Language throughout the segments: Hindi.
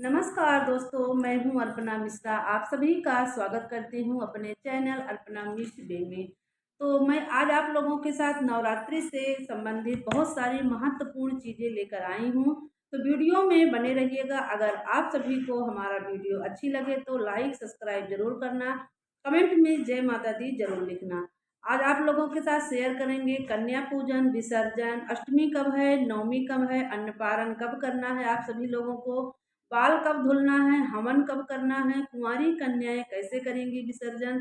नमस्कार दोस्तों, मैं हूं अर्पणा मिश्रा। आप सभी का स्वागत करती हूं अपने चैनल अर्पणा मिश्र डे में। तो मैं आज आप लोगों के साथ नवरात्रि से संबंधित बहुत सारी महत्वपूर्ण चीज़ें लेकर आई हूं। तो वीडियो में बने रहिएगा। अगर आप सभी को हमारा वीडियो अच्छी लगे तो लाइक सब्सक्राइब जरूर करना, कमेंट में जय माता दी जरूर लिखना। आज आप लोगों के साथ शेयर करेंगे कन्या पूजन, विसर्जन, अष्टमी कब है, नवमी कब है, अन्नपारण कब करना है आप सभी लोगों को, बाल कब धुलना है, हवन कब करना है, कुंवारी कन्याएं कैसे करेंगी विसर्जन,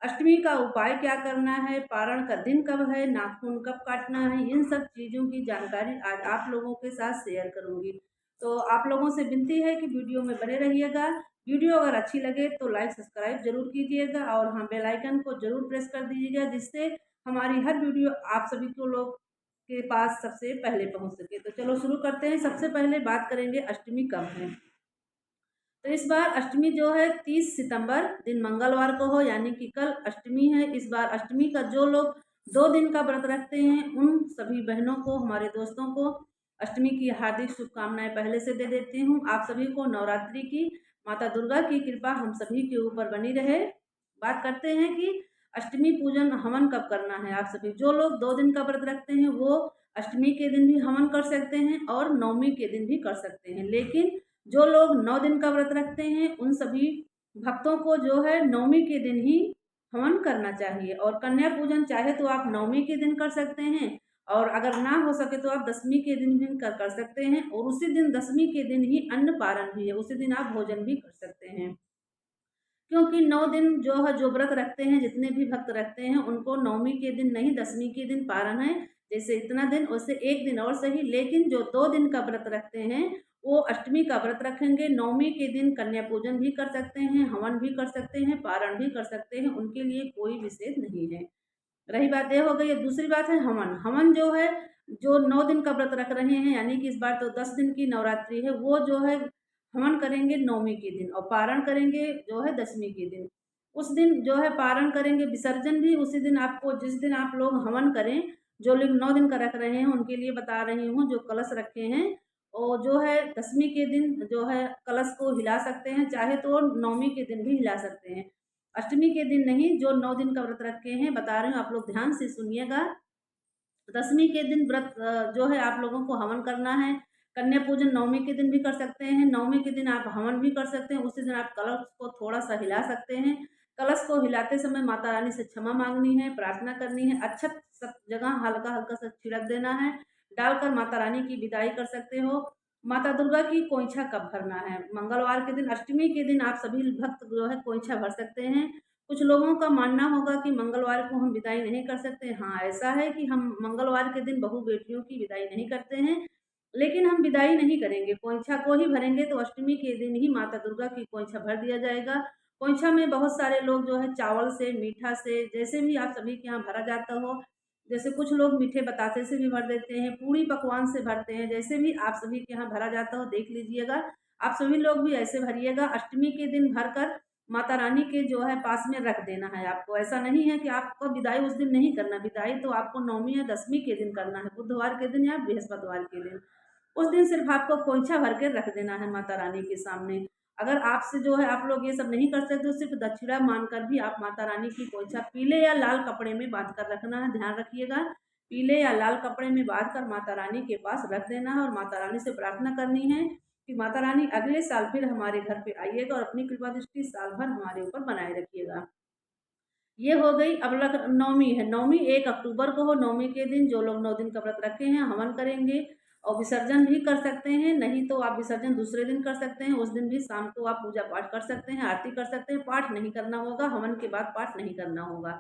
अष्टमी का उपाय क्या करना है, पारण का दिन कब है, नाखून कब काटना है, इन सब चीज़ों की जानकारी आज आप लोगों के साथ शेयर करूंगी। तो आप लोगों से विनती है कि वीडियो में बने रहिएगा। वीडियो अगर अच्छी लगे तो लाइक सब्सक्राइब जरूर कीजिएगा और हाँ, बेल आइकन को जरूर प्रेस कर दीजिएगा, जिससे हमारी हर वीडियो आप सभी को लोग के पास सबसे पहले पहुंच सके। तो चलो शुरू करते हैं। सबसे पहले बात करेंगे अष्टमी कब है। तो इस बार अष्टमी जो है 30 सितंबर दिन मंगलवार को हो, यानी कि कल अष्टमी है। इस बार अष्टमी का जो लोग 2 दिन का व्रत रखते हैं उन सभी बहनों को, हमारे दोस्तों को अष्टमी की हार्दिक शुभकामनाएं पहले से दे देती हूँ। आप सभी को नवरात्रि की माता दुर्गा की कृपा हम सभी के ऊपर बनी रहे। बात करते हैं कि अष्टमी पूजन हवन कब करना है। आप सभी जो लोग 2 दिन का व्रत रखते हैं वो अष्टमी के दिन भी हवन कर सकते हैं और नवमी के दिन भी कर सकते हैं, लेकिन जो लोग 9 दिन का व्रत रखते हैं उन सभी भक्तों को जो है नवमी के दिन ही हवन करना चाहिए। और कन्या पूजन चाहे तो आप नवमी के दिन कर सकते हैं, और अगर ना हो सके तो आप दसवीं के दिन भी कर सकते हैं। और उसी दिन दसवीं के दिन ही अन्न पारण भी है, उसी दिन आप भोजन भी कर सकते हैं। क्योंकि 9 दिन जो है, जो व्रत रखते हैं, जितने भी भक्त रखते हैं उनको नवमी के दिन नहीं दसवीं के दिन पारण है। जैसे इतना दिन उससे एक दिन और सही, लेकिन जो 2 दिन का व्रत रखते हैं वो अष्टमी का व्रत रखेंगे। नवमी के दिन कन्या पूजन भी कर सकते हैं, हवन भी कर सकते हैं, पारण भी कर सकते हैं, उनके लिए कोई विशेष नहीं है। रही बात ये हो गई। अब दूसरी बात है हवन। हवन जो है, जो 9 दिन का व्रत रख रहे हैं, यानी कि इस बार तो 10 दिन की नवरात्रि है, वो जो है हवन करेंगे नवमी के दिन और पारण करेंगे जो है दसवीं के दिन। उस दिन जो है पारण करेंगे, विसर्जन भी उसी दिन। आपको जिस दिन आप लोग हवन करें, जो लोग 9 दिन का रख रहे हैं उनके लिए बता रही हूँ, जो कलश रखे हैं और जो है दसवीं के दिन जो है कलश को हिला सकते हैं, चाहे तो नवमी के दिन भी हिला सकते हैं, अष्टमी के दिन नहीं। जो 9 दिन का व्रत रखे हैं बता रही हूँ, आप लोग ध्यान से सुनिएगा। दसवीं के दिन व्रत जो है आप लोगों को हवन करना है। कन्या पूजन नवमी के दिन भी कर सकते हैं, नवमी के दिन आप हवन भी कर सकते हैं। उसी दिन आप कलश को थोड़ा सा हिला सकते हैं। कलश को हिलाते समय माता रानी से क्षमा मांगनी है, प्रार्थना करनी है, अक्षत सब जगह हल्का हल्का सा छिड़क देना है, डालकर माता रानी की विदाई कर सकते हो। माता दुर्गा की कोइंछा कब भरना है। मंगलवार के दिन अष्टमी के दिन आप सभी भक्त जो है कोइंछा भर सकते हैं। कुछ लोगों का मानना होगा कि मंगलवार को हम विदाई नहीं कर सकते। हाँ, ऐसा है कि हम मंगलवार के दिन बहू बेटियों की विदाई नहीं करते हैं, लेकिन हम विदाई नहीं करेंगे, कोइंछा को ही भरेंगे। तो अष्टमी के दिन ही माता दुर्गा की कोइंछा भर दिया जाएगा। कोइंछा में बहुत सारे लोग जो है चावल से, मीठा से, जैसे भी आप सभी के यहाँ भरा जाता हो, जैसे कुछ लोग मीठे बतासे से भी भर देते हैं, पूड़ी पकवान से भरते हैं, जैसे भी आप सभी के यहाँ भरा जाता हो देख लीजिएगा। आप सभी लोग भी ऐसे भरिएगा। अष्टमी के दिन भरकर माता रानी के जो है पास में रख देना है आपको। ऐसा नहीं है कि आपको विदाई उस दिन नहीं करना, विदाई तो आपको नवमी या दसवीं के दिन करना है, बुधवार के दिन या बृहस्पतिवार के दिन। उस दिन सिर्फ आपको खोइंछा भर के रख देना है माता रानी के सामने। अगर आपसे जो है आप लोग ये सब नहीं कर सकते तो सिर्फ दक्षिणा मानकर भी आप माता रानी की खोइंछा पीले या लाल कपड़े में बांध कर रखना है, ध्यान रखिएगा। पीले या लाल कपड़े में बांध कर माता रानी के पास रख देना है और माता रानी से प्रार्थना करनी है कि माता रानी अगले साल फिर हमारे घर पे आइएगा और अपनी कृपा दृष्टि साल भर हमारे ऊपर बनाए रखिएगा। ये हो गई। अब लग नवमी है। नवमी 1 अक्टूबर को हो। नवमी के दिन जो लोग 9 दिन का व्रत रखे हैं हवन करेंगे और विसर्जन भी कर सकते हैं। नहीं तो आप विसर्जन दूसरे दिन कर सकते हैं। उस दिन भी शाम को आप पूजा पाठ कर सकते हैं, आरती कर सकते हैं। पाठ नहीं करना होगा, हवन के बाद पाठ नहीं करना होगा।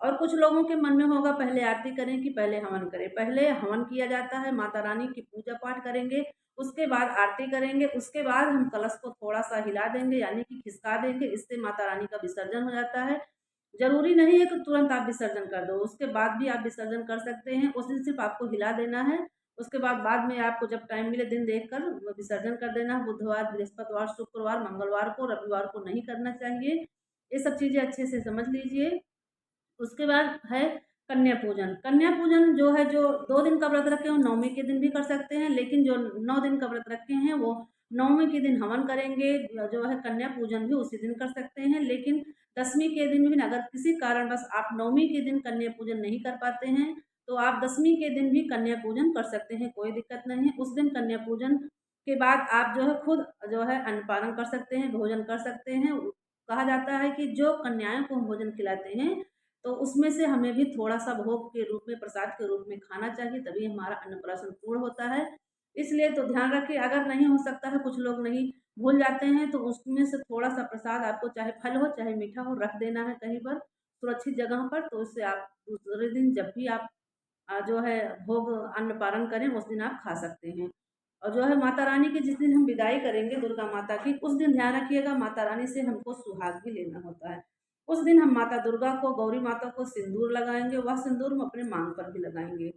और कुछ लोगों के मन में होगा पहले आरती करें कि पहले हवन करें। पहले हवन किया जाता है, माता रानी की पूजा पाठ करेंगे, उसके बाद आरती करेंगे, उसके बाद हम कलश को थोड़ा सा हिला देंगे, यानी कि खिसका देंगे। इससे माता रानी का विसर्जन हो जाता है। जरूरी नहीं है कि तुरंत आप विसर्जन कर दो, उसके बाद भी आप विसर्जन कर सकते हैं। उस दिन सिर्फ आपको हिला देना है, उसके बाद में आपको जब टाइम मिले दिन देखकर विसर्जन कर देना है। बुधवार, बृहस्पतिवार, शुक्रवार, मंगलवार को, रविवार को नहीं करना चाहिए। ये सब चीज़ें अच्छे से समझ लीजिए। उसके बाद है कन्या पूजन। कन्या पूजन जो है, जो 2 दिन का व्रत रखे हो नवमी के दिन भी कर सकते हैं, लेकिन जो 9 दिन का व्रत रखे हैं वो 9वीं के दिन हवन करेंगे, जो है कन्या पूजन भी उसी दिन कर सकते हैं। लेकिन 10वीं के दिन भी अगर किसी कारणवश आप 9वीं के दिन कन्या पूजन नहीं कर पाते हैं, तो आप 10वीं के दिन भी कन्या पूजन कर सकते हैं, कोई दिक्कत नहीं है। उस दिन कन्या पूजन के बाद आप जो है खुद जो है अन्नपारण कर सकते हैं, भोजन कर सकते हैं। कहा जाता है कि जो कन्याओं को हम भोजन खिलाते हैं, तो उसमें से हमें भी थोड़ा-सा भोग के रूप में, प्रसाद के रूप में खाना चाहिए, तभी हमारा अन्नप्राशन पूर्ण होता है। इसलिए तो ध्यान रखिए, अगर नहीं हो सकता है, कुछ लोग नहीं भूल जाते हैं, तो उसमें से थोड़ा-सा प्रसाद आपको चाहे फल हो, चाहे मीठा हो, रख देना है कहीं पर सुरक्षित जगह पर। तो उससे आप दूसरे दिन जब भी आप जो है भोग अन्नपारण करें, उस दिन आप खा सकते हैं। और जो है माता रानी की जिस दिन हम विदाई करेंगे दुर्गा माता की, उस दिन ध्यान रखिएगा माता रानी से हमको सुहाग भी लेना होता है। उस दिन हम माता दुर्गा को, गौरी माता को सिंदूर लगाएँगे, वह सिंदूर हम अपने मांग पर भी लगाएँगे।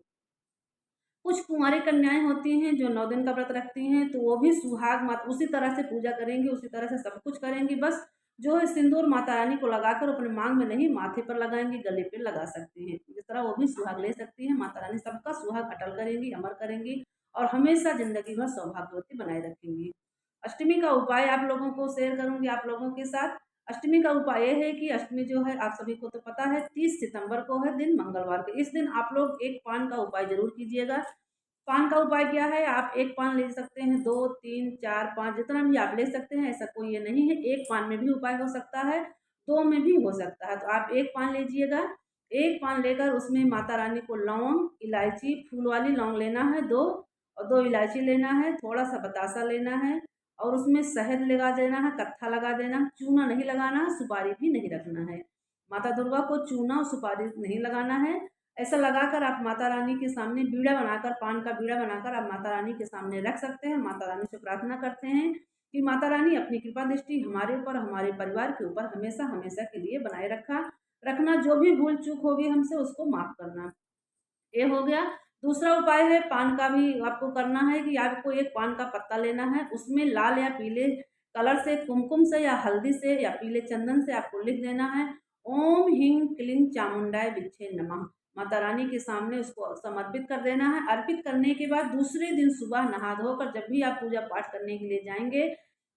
कुछ कुँवारी कन्याएँ होती हैं जो 9 दिन का व्रत रखती हैं, तो वो भी सुहाग माता उसी तरह से पूजा करेंगी, उसी तरह से सब कुछ करेंगी, बस जो है सिंदूर माता रानी को लगाकर अपने मांग में नहीं, माथे पर लगाएँगी, गले पे लगा सकती हैं। जिस तरह वो भी सुहाग ले सकती हैं, माता रानी सबका सुहाग अटल करेंगी, अमर करेंगी और हमेशा ज़िंदगी भर सौभाग्यवती बनाए रखेंगी। अष्टमी का उपाय आप लोगों को शेयर करूँगी आप लोगों के साथ। अष्टमी का उपाय ये है कि अष्टमी जो है आप सभी को तो पता है 30 सितंबर को है, दिन मंगलवार को। इस दिन आप लोग एक पान का उपाय ज़रूर कीजिएगा। पान का उपाय क्या है? आप 1 पान ले सकते हैं, 2, 3, 4, 5 जितना भी आप ले सकते हैं, ऐसा कोई ये नहीं है। 1 पान में भी उपाय हो सकता है, 2 में भी हो सकता है। तो आप 1 पान लीजिएगा, 1 पान लेकर उसमें माता रानी को लौंग, इलायची, फूल वाली लौंग लेना है 2 और 2 इलायची लेना है, थोड़ा-सा बतासा लेना है और उसमें शहद लगा देना है, कत्था लगा देना है, चूना नहीं लगाना है, सुपारी भी नहीं रखना है। माता दुर्गा को चूना और सुपारी नहीं लगाना है। ऐसा लगाकर आप माता रानी के सामने बीड़ा बनाकर, पान का बीड़ा बनाकर आप माता रानी के सामने रख सकते हैं। माता रानी से प्रार्थना करते हैं कि माता रानी अपनी कृपा दृष्टि हमारे ऊपर, हमारे परिवार के ऊपर हमेशा-हमेशा के लिए बनाए रखना। जो भी भूल चूक होगी हमसे उसको माफ़ करना। ये हो गया। दूसरा उपाय है पान का भी आपको करना है कि आपको एक पान का पत्ता लेना है, उसमें लाल या पीले कलर से, कुमकुम से या हल्दी से या पीले चंदन से आपको लिख देना है, ओम ह्रीं क्लीं चामुंडाय विद्महे नमः। माता रानी के सामने उसको समर्पित कर देना है। अर्पित करने के बाद दूसरे दिन सुबह नहा धोकर जब भी आप पूजा पाठ करने के लिए जाएँगे,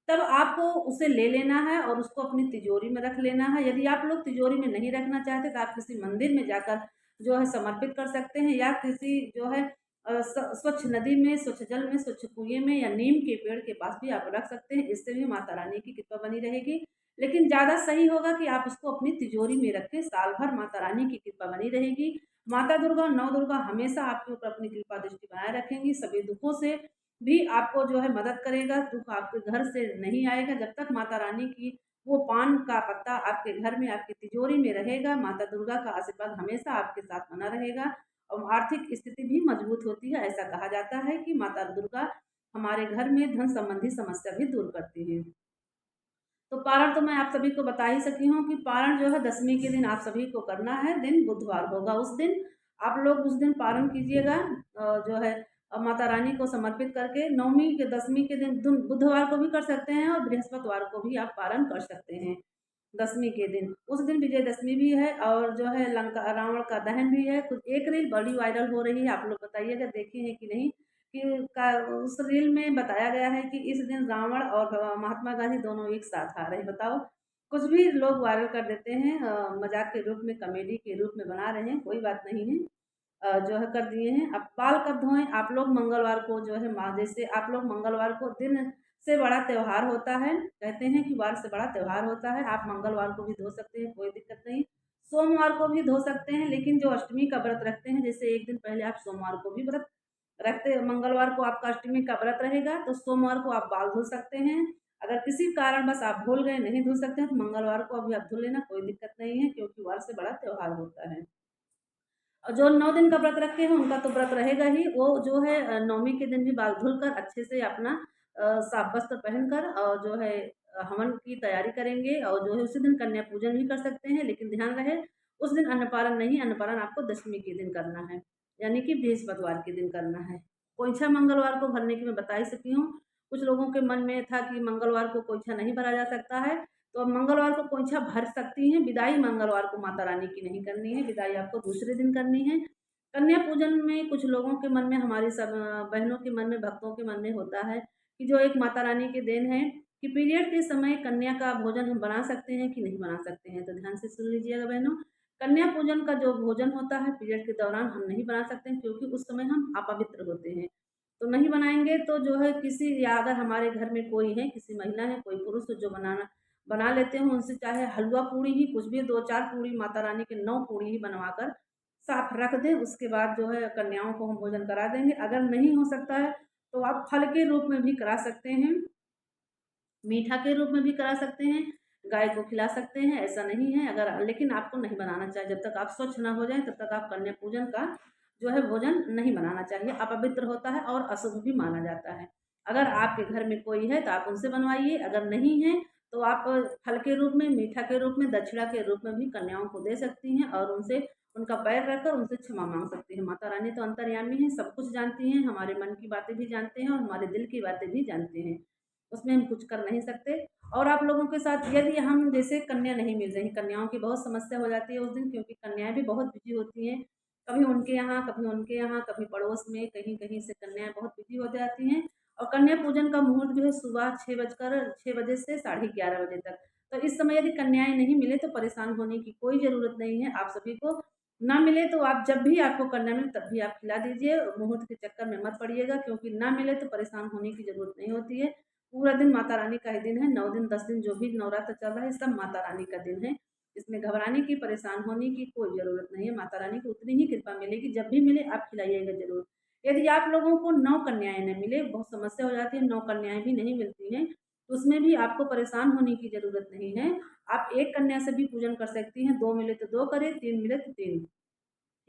तब आपको उसे ले लेना है और उसको अपनी तिजोरी में रख लेना है। यदि आप लोग तिजोरी में नहीं रखना चाहते, तो आप किसी मंदिर में जाकर जो है समर्पित कर सकते हैं या किसी जो है स्वच्छ नदी में, स्वच्छ जल में, स्वच्छ कुएँ में या नीम के पेड़ के पास भी आप रख सकते हैं। इससे भी माता रानी की कृपा बनी रहेगी। लेकिन ज़्यादा सही होगा कि आप उसको अपनी तिजोरी में रखें, साल भर माता रानी की कृपा बनी रहेगी। माता दुर्गा, नौ दुर्गा हमेशा आपके ऊपर अपनी कृपा दृष्टि बनाए रखेंगी, सभी दुखों से भी आपको जो है मदद करेगा, दुःख आपके घर से नहीं आएगा। जब तक माता रानी की वो पान का पत्ता आपके घर में, आपकी तिजोरी में रहेगा, माता दुर्गा का आशीर्वाद हमेशा आपके साथ बना रहेगा और आर्थिक स्थिति भी मजबूत होती है। ऐसा कहा जाता है कि माता दुर्गा हमारे घर में धन संबंधी समस्या भी दूर करती हैं। तो पारण तो मैं आप सभी को बता ही सकी हूँ कि पारण जो है 10वीं के दिन आप सभी को करना है, दिन बुधवार होगा। उस दिन आप लोग उस दिन पारण कीजिएगा जो है माता रानी को समर्पित करके। 9वीं के 10वीं के दिन बुधवार को भी कर सकते हैं और बृहस्पतिवार को भी आप पारण कर सकते हैं 10वीं के दिन। उस दिन विजयदशमी भी है और जो है लंका रावण का दहन भी है। कुछ एक रील बड़ी वायरल हो रही है, आप लोग बताइएगा देखे हैं कि नहीं, कि का उस रील में बताया गया है कि इस दिन रावण और महात्मा गांधी दोनों एक साथ आ रहे हैं। बताओ, कुछ भी लोग वायरल कर देते हैं, मजाक के रूप में, कॉमेडी के रूप में बना रहे हैं, कोई बात नहीं है। जो है कर दिए हैं। अब बाल कब धोएं? आप लोग मंगलवार को जो है माँ, जैसे आप लोग मंगलवार को दिन से बड़ा त्योहार होता है, कहते हैं कि वार से बड़ा त्योहार होता है, आप मंगलवार को भी धो सकते हैं, कोई दिक्कत नहीं। सोमवार को भी धो सकते हैं, लेकिन जो अष्टमी का व्रत रखते हैं, जैसे एक दिन पहले आप सोमवार को भी व्रत रखते, मंगलवार को आपका अष्टमी का व्रत रहेगा, तो सोमवार को आप बाल धो सकते हैं। अगर किसी कारणवश आप भूल गए, नहीं धो सकते हैं, तो मंगलवार को अभी आप धो लेना, कोई दिक्कत नहीं है, क्योंकि वार से बड़ा त्योहार होता है। और जो 9 दिन का व्रत रखे हैं उनका तो व्रत रहेगा ही। वो जो है 9वीं के दिन भी बाल धुलकर अच्छे से अपना साफ वस्त्र पहनकर और जो है हवन की तैयारी करेंगे और जो है उसी दिन कन्या पूजन भी कर सकते हैं। लेकिन ध्यान रहे उस दिन अन्नपारण नहीं, अन्नपारण आपको 10वीं के दिन करना है, यानी कि बृहस्पतिवार के दिन करना है। कोइंछा मंगलवार को भरने की मैं बता ही सकी हूँ। कुछ लोगों के मन में था कि मंगलवार को कोइंछा नहीं भरा जा सकता है, तो अब मंगलवार को कोइंछा भर सकती हैं। विदाई मंगलवार को माता रानी की नहीं करनी है, विदाई आपको दूसरे दिन करनी है। कन्या पूजन में कुछ लोगों के मन में, हमारी सब बहनों के मन में, भक्तों के मन में होता है कि जो एक माता रानी की देन है कि पीरियड के समय कन्या का भोजन हम बना सकते हैं कि नहीं बना सकते हैं। तो ध्यान से सुन लीजिएगा बहनों, कन्या पूजन का जो भोजन होता है पीरियड के दौरान हम नहीं बना सकते हैं, क्योंकि उस समय हम अपवित्र होते हैं। तो नहीं बनाएंगे तो जो है किसी, या अगर हमारे घर में कोई है, किसी महिला है, कोई पुरुष है जो बनाना बना लेते हो, उनसे चाहे हलवा पूड़ी ही कुछ भी 2-4 पूड़ी माता रानी के 9 पूड़ी ही बनवाकर साफ रख दें। उसके बाद जो है कन्याओं को हम भोजन करा देंगे। अगर नहीं हो सकता है तो आप फल के रूप में भी करा सकते हैं, मीठा के रूप में भी करा सकते हैं, गाय को खिला सकते हैं, ऐसा नहीं है। अगर लेकिन आपको नहीं बनाना चाहिए, जब तक आप स्वच्छ ना हो जाएं तब तक आप कन्या पूजन का जो है भोजन नहीं बनाना चाहिए। अपवित्र होता है और अशुभ भी माना जाता है। अगर आपके घर में कोई है तो आप उनसे बनवाइए, अगर नहीं है तो आप फल के रूप में, मीठा के रूप में, दक्षिणा के रूप में भी कन्याओं को दे सकती हैं और उनसे उनका पैर रखकर उनसे क्षमा मांग सकती हैं। माता रानी तो अंतर्यामी है, सब कुछ जानती हैं, हमारे मन की बातें भी जानते हैं और हमारे दिल की बातें भी जानते हैं, उसमें हम कुछ कर नहीं सकते। और आप लोगों के साथ यदि हम जैसे कन्या नहीं मिल रही, कन्याओं की बहुत समस्या हो जाती है उस दिन, क्योंकि कन्याएं भी बहुत बिजी होती हैं, कभी उनके यहाँ, कभी उनके यहाँ, कभी पड़ोस में, कहीं कहीं से कन्याएं बहुत बिजी हो जाती हैं। और कन्या पूजन का मुहूर्त भी है सुबह 6 बजे से 11:30 बजे तक। तो इस समय यदि कन्याएं नहीं मिले तो परेशान होने की कोई ज़रूरत नहीं है। आप सभी को ना मिले तो आप जब भी आपको कन्या मिले तब भी आप खिला दीजिए, मुहूर्त के चक्कर में मत पड़िएगा, क्योंकि ना मिले तो परेशान होने की ज़रूरत नहीं होती है। पूरा दिन माता रानी का ही दिन है, 9 दिन 10 दिन जो भी नवरात्र चल रहा है सब माता रानी का दिन है। इसमें घबराने की, परेशान होने की कोई ज़रूरत नहीं है। माता रानी को उतनी ही कृपा मिलेगी, जब भी मिले आप खिलाइएगा ज़रूर। यदि आप लोगों को 9 कन्याएँ न मिले, बहुत समस्या हो जाती है, 9 कन्याएँ भी नहीं मिलती हैं, तो उसमें भी आपको परेशान होने की ज़रूरत नहीं है। आप 1 कन्या से भी पूजन कर सकती हैं, 2 मिले तो 2 करें, 3 मिले तो 3।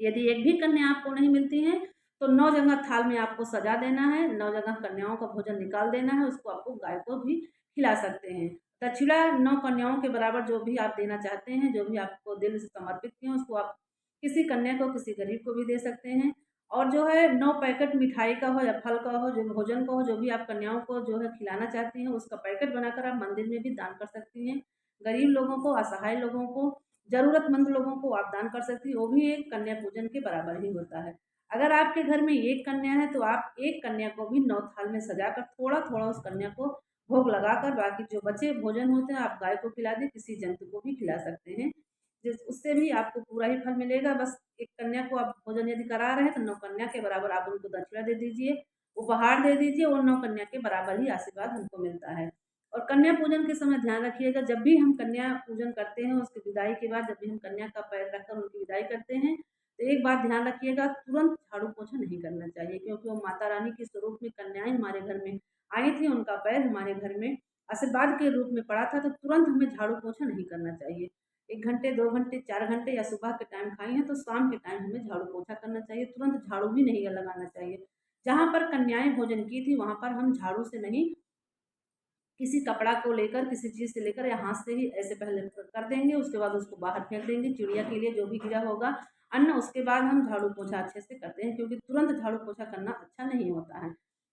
यदि एक भी कन्या आपको नहीं मिलती है तो 9 जगह थाल में आपको सजा देना है, 9 जगह कन्याओं का भोजन निकाल देना है, उसको आपको गाय को भी खिला सकते हैं। दक्षिणा 9 कन्याओं के बराबर जो भी आप देना चाहते हैं, जो भी आपको दिल से समर्पित किए हैं, उसको आप किसी कन्या को, किसी गरीब को भी दे सकते हैं। और जो है 9 पैकेट मिठाई का हो या फल का हो, जो भोजन का हो, जो भी आप कन्याओं को जो है खिलाना चाहती हैं, उसका पैकेट बनाकर आप मंदिर में भी दान कर सकती हैं। गरीब लोगों को, असहाय लोगों को, ज़रूरतमंद लोगों को आप दान कर सकती हैं, वो भी एक कन्या पूजन के बराबर ही होता है। अगर आपके घर में 1 कन्या है तो आप 1 कन्या को भी 9 थाल में सजाकर थोड़ा-थोड़ा उस कन्या को भोग लगाकर बाकी जो बचे भोजन होते हैं आप गाय को खिला दें, किसी जंतु को भी खिला सकते हैं। जिस उससे भी आपको पूरा ही फल मिलेगा। बस 1 कन्या को आप भोजन यदि करा रहे हैं तो 9 कन्या के बराबर आप उनको दक्षिणा दे दीजिए, उपहार दे दीजिए, और 9 कन्या के बराबर ही आशीर्वाद हमको मिलता है। और कन्या पूजन के समय ध्यान रखिएगा, जब भी हम कन्या पूजन करते हैं उसकी विदाई के बाद, जब भी हम कन्या का पैर रखकर उनकी विदाई करते हैं, तो एक बात ध्यान रखिएगा, तुरंत झाड़ू पोछा नहीं करना चाहिए, क्योंकि वो माता रानी के स्वरूप में कन्याएं हमारे घर में आई थी, उनका पैर हमारे घर में आशीर्वाद के रूप में पड़ा था, तो तुरंत हमें झाड़ू पोछा नहीं करना चाहिए। 1 घंटे, 2 घंटे, 4 घंटे या सुबह के टाइम खाई हैं तो शाम के टाइम हमें झाड़ू पोछा करना चाहिए, तुरंत झाड़ू भी नहीं लगाना चाहिए। जहाँ पर कन्याएं भोजन की थी वहाँ पर हम झाड़ू से नहीं, किसी कपड़ा को लेकर, किसी चीज़ से लेकर या हाथ से ही ऐसे पहले कर देंगे, उसके बाद उसको बाहर फेंक देंगे, चिड़िया के लिए जो भी गिरा होगा अन्न, उसके बाद हम झाड़ू पोछा अच्छे से करते हैं, क्योंकि तुरंत झाड़ू पोछा करना अच्छा नहीं होता है।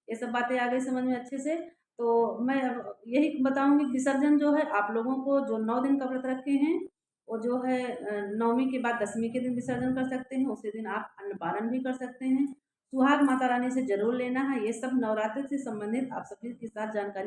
ये सब बातें आ गई समझ में अच्छे से। तो मैं अब यही बताऊंगी, विसर्जन जो है आप लोगों को जो 9 दिन का व्रत रखे हैं, वो जो है नवमी के बाद 10वीं के दिन विसर्जन कर सकते हैं, उसी दिन आप अन्नपारण भी कर सकते हैं। सुहाग माता रानी से जरूर लेना है। ये सब नवरात्रि से संबंधित आप सभी के साथ जानकारी